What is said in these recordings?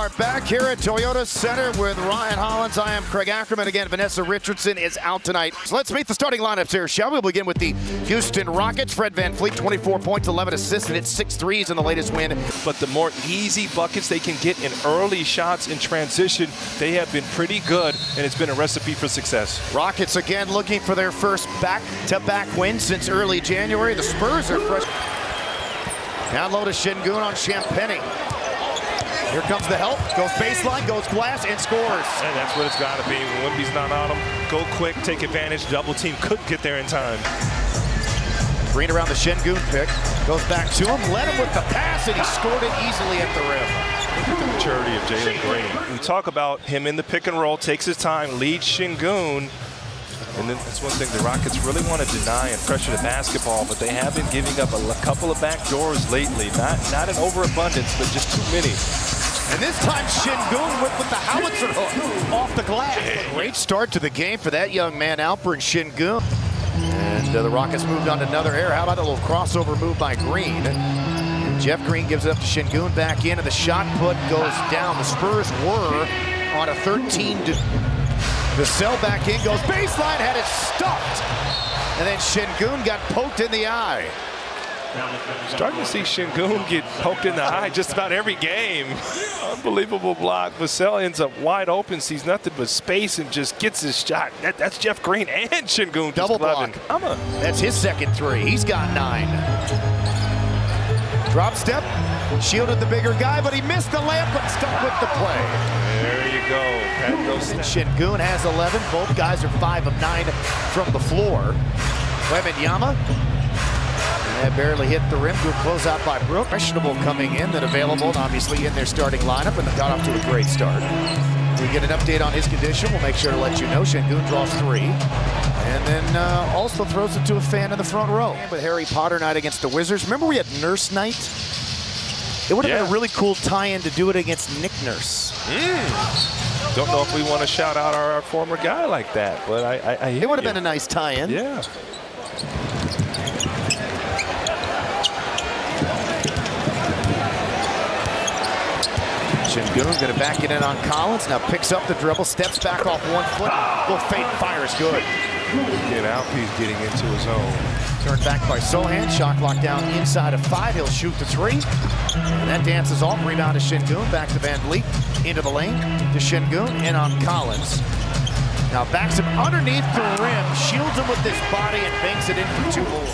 are back here at Toyota Center with Ryan Hollins. I am Craig Ackerman. Again, Vanessa Richardson is out tonight. So let's meet the starting lineups here, shall we? We'll begin with the Houston Rockets. Fred VanVleet, 24 points, 11 assists, and hit 6 threes in the latest win. But the more easy buckets they can get in early shots in transition, they have been pretty good, and it's been a recipe for success. Rockets again looking for their first back-to-back win since early January. The Spurs are fresh. Down low to Şengün on Champagny. Here comes the help, goes baseline, goes glass, and scores. And that's what it's got to be. When Wemby's not on him, go quick, take advantage. Double team couldn't get there in time. Green around the Şengün pick, goes back to him, led him with the pass, and he scored it easily at the rim. Look at the maturity of Jalen Green. We talk about him in the pick and roll, takes his time, leads Şengün. And then that's one thing the Rockets really want to deny and pressure the basketball, but they have been giving up a couple of back doors lately. Not an overabundance, but just too many. And this time Şengün with the howitzer hook off the glass. Great start to the game for that young man, Alperen Şengün. And the Rockets moved on to another error. How about a little crossover move by Green? And Jeff Green gives it up to Şengün back in, and the shot put goes down. The Spurs were on a 13 to... The sell back in, goes baseline, had it stuffed. And then Şengün got poked in the eye. Starting to see Şengün get poked in the eye just about every game. Unbelievable block. Vassell ends up wide open, sees nothing but space, and just gets his shot. That's Jeff Green and Şengün. Double block. That's his second three. He's got 9. Drop step, shielded the bigger guy, but he missed the layup, but stuck with the play. There you go. Şengün has 11. Both guys are 5 of 9 from the floor. Wembanyama. That barely hit the rim. Good closeout by Brooke. Questionable coming in, then available, and obviously in their starting lineup, and they got off to a great start. We get an update on his condition. We'll make sure to let you know. Şengün draws 3. And then also throws it to a fan in the front row. With Harry Potter night against the Wizards. Remember we had Nurse night? It would have been a really cool tie-in to do it against Nick Nurse. Don't know if we want to shout out our former guy like that, but I it would have been a nice tie-in. Yeah. Şengün going to back it in on Collins. Now picks up the dribble, steps back off 1 foot. Little fake fires good. And Alpi's getting into his own. Turned back by Sohan. Shot clock down inside of 5. He'll shoot the 3. And that dances off. Rebound to Şengün. Back to VanVleet. Into the lane to Şengün. In on Collins. Now backs him underneath the rim. Shields him with this body and banks it in for 2 more.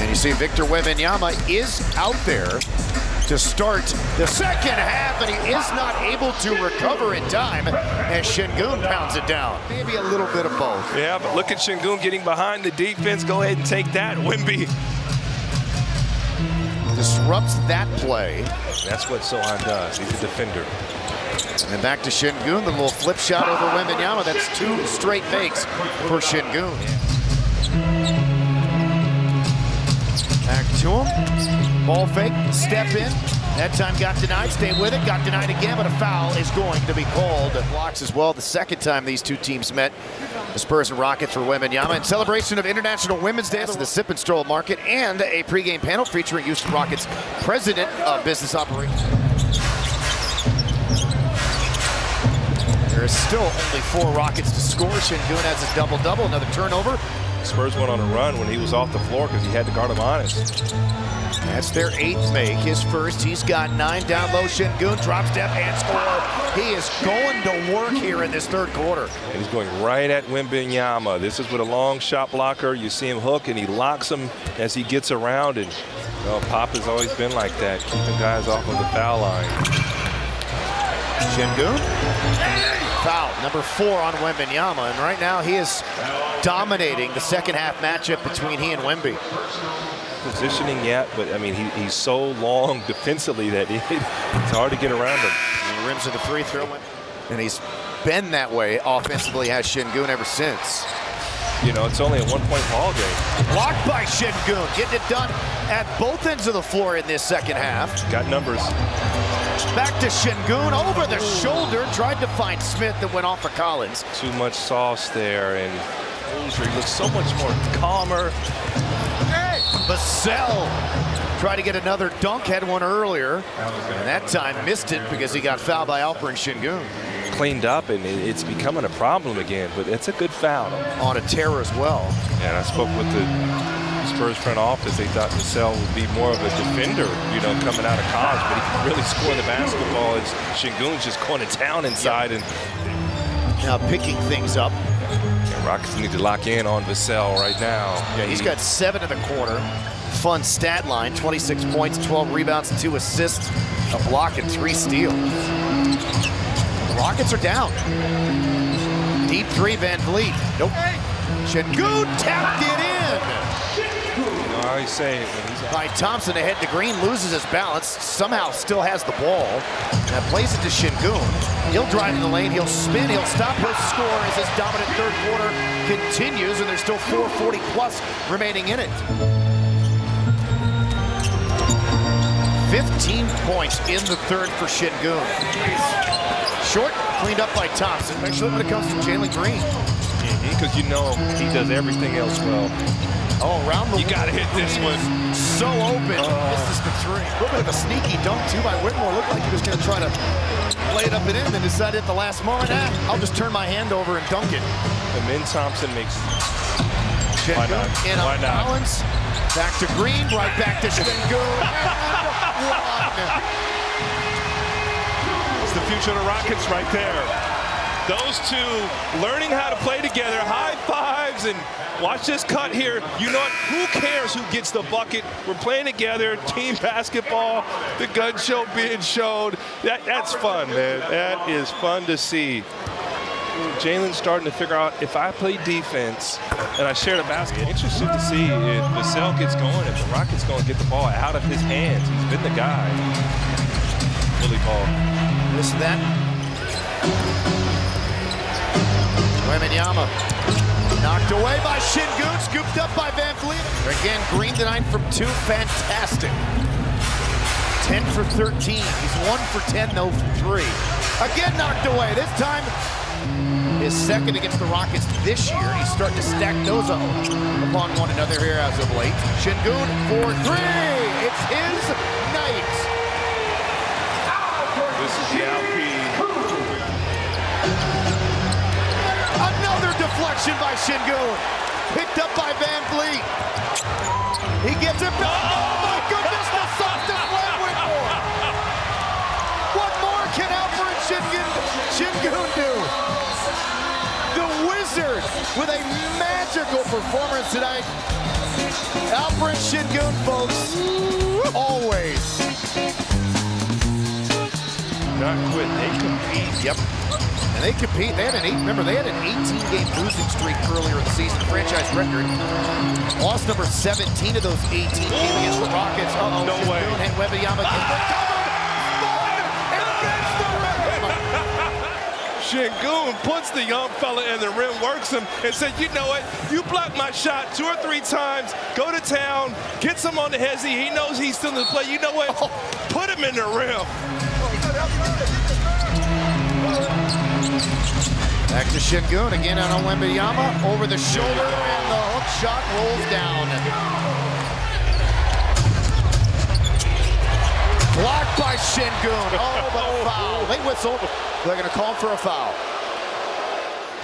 And you see Victor Wembanyama is out there to start the second half, and he is not able to recover in time as Şengün pounds it down. Maybe a little bit of both. Yeah, but look at Şengün getting behind the defense. Go ahead and take that, Wemby. Disrupts that play. That's what Sohan does. He's a defender. And back to Şengün, the little flip shot over Wembanyama. That's 2 straight makes for Şengün. Back to him. Ball fake, step in. That time got denied, stay with it, got denied again, but a foul is going to be called. Blocks as well the second time these two teams met. The Spurs and Rockets for Wembanyama in celebration of International Women's Day, the Sip and Stroll Market, and a pregame panel featuring Houston Rockets President of Business Operations. There is still only 4 Rockets to score. Şengün has his double-double, another turnover. Spurs went on a run when he was off the floor because he had to guard him honest. That's their 8th make, his first. He's got 9 down low. Şengün drop step and score. He is going to work here in this 3rd quarter. And he's going right at Wembanyama. This is with a long shot blocker. You see him hook and he locks him as he gets around. And Pop has always been like that, keeping guys off of the foul line. Şengün. Foul, number 4 on Wembanyama, and right now he is dominating the second half matchup between he and Wemby. Positioning yet, but I mean he's so long defensively that it's hard to get around him. And the rims of the free throw, and he's been that way offensively, has Şengün ever since. You know, it's only a 1-point ball game. Blocked by Şengün, getting it done at both ends of the floor in this second half. Got numbers. Back to Şengün, over the shoulder, tried to find Smith that went off of Collins. Too much sauce there, and he looks so much more calmer. Vassell Tried to get another dunk, had one earlier, and that time missed it because he got fouled by Alperen Şengün. Cleaned up, and it's becoming a problem again, but it's a good foul. On a tear as well. Yeah, and I spoke with the Spurs front office. They thought Vassell would be more of a defender, you know, coming out of college, but he can really score the basketball as Şengün's just going to town inside. And now picking things up. Yeah, Rockets need to lock in on Vassell right now. Yeah, he's got 7 in the quarter. Fun stat line, 26 points, 12 rebounds, 2 assists, a block, and 3 steals. The Rockets are down. Deep 3, Van Vliet. Nope. Şengün tapped it in. You know, I always say it when he's out. By Thompson ahead to Green, loses his balance, somehow still has the ball. Now plays it to Şengün. He'll drive in the lane, he'll spin, he'll stop, he'll score as his dominant third quarter continues, and there's still 4:40 plus remaining in it. 15 points in the third for Şengün. Short, cleaned up by Thompson, especially when it comes to Jalen Green. Because you know he does everything else well. Oh, around the You got to hit this one. So open. Misses the 3. A little bit of a sneaky dunk, too, by Whitmore. Looked like he was going to try to lay it up and in, then decided at the last moment, I'll just turn my hand over and dunk it. And then Thompson makes Şengün in Why on not? balance. Back to Green, right back to Şengün. And one. It's the future of the Rockets right there. Those two learning how to play together, high fives, and watch this cut here. You know what? Who cares who gets the bucket? We're playing together, team basketball, the gun show being showed. That's fun, man. That is fun to see. Jalen's starting to figure out, if I play defense and I share the basket, interested to see if Vassell gets going, if the Rockets going to get the ball out of his hands. He's been the guy. Really ball. Listen to that. Wembanyama knocked away by Şengün, scooped up by Van Vliet. Again, Green tonight from 2, fantastic. 10 for 13. He's 1 for 10, though, from 3. Again knocked away. This time, his second against the Rockets this year. He's starting to stack those up upon one another here as of late. Şengün for 3. It's his night. This is the Alpi. Another deflection by Şengün. Picked up by Van Vliet. He gets it back. Oh my goodness, the softest leg Whitmore. What more can Alperen Şengün do? The Wizard with a magical performance tonight. Alperen Şengün, folks, always. Not quit, they compete. Yep. And they compete. They had an 18-game losing streak earlier in the season, franchise record. Loss number 17 of those 18 games against the Rockets. Uh-oh, No way. And Wembanyama gets recovered. Şengün puts the young fella in the rim, works him, and said, you know what, you blocked my shot 2 or 3 times, go to town, gets him on the hezzy, he knows he's still in the play, you know what, put him in the rim. Back to Şengün, again on Wembanyama, over the shoulder, and the hook shot rolls down. Blocked by Şengün. Oh, but a foul. They whistle. They're going to call for a foul.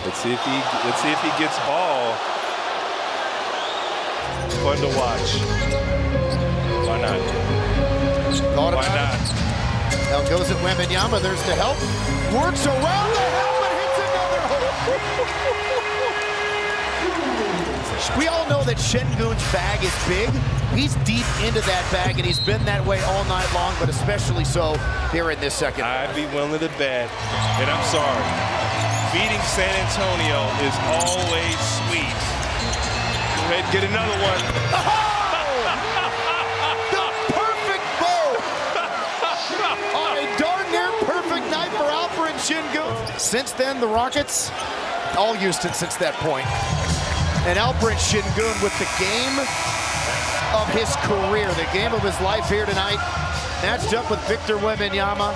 Let's see if he gets ball. It's fun to watch. Why not? Thought Why about not? it. Now goes at Wembanyama. There's the help. Works around the help and hits another hook. We all know that Şengün's bag is big. He's deep into that bag, and he's been that way all night long, but especially so here in this second. I'd be willing to bet, and I'm sorry, beating San Antonio is always sweet. Go ahead and get another one. The perfect bow on a darn near perfect night for Alperen Şengün. Since then, the Rockets, all Houston since that point. And Alperen Şengün with the game of his career, the game of his life here tonight, matched up with Victor Wembanyama.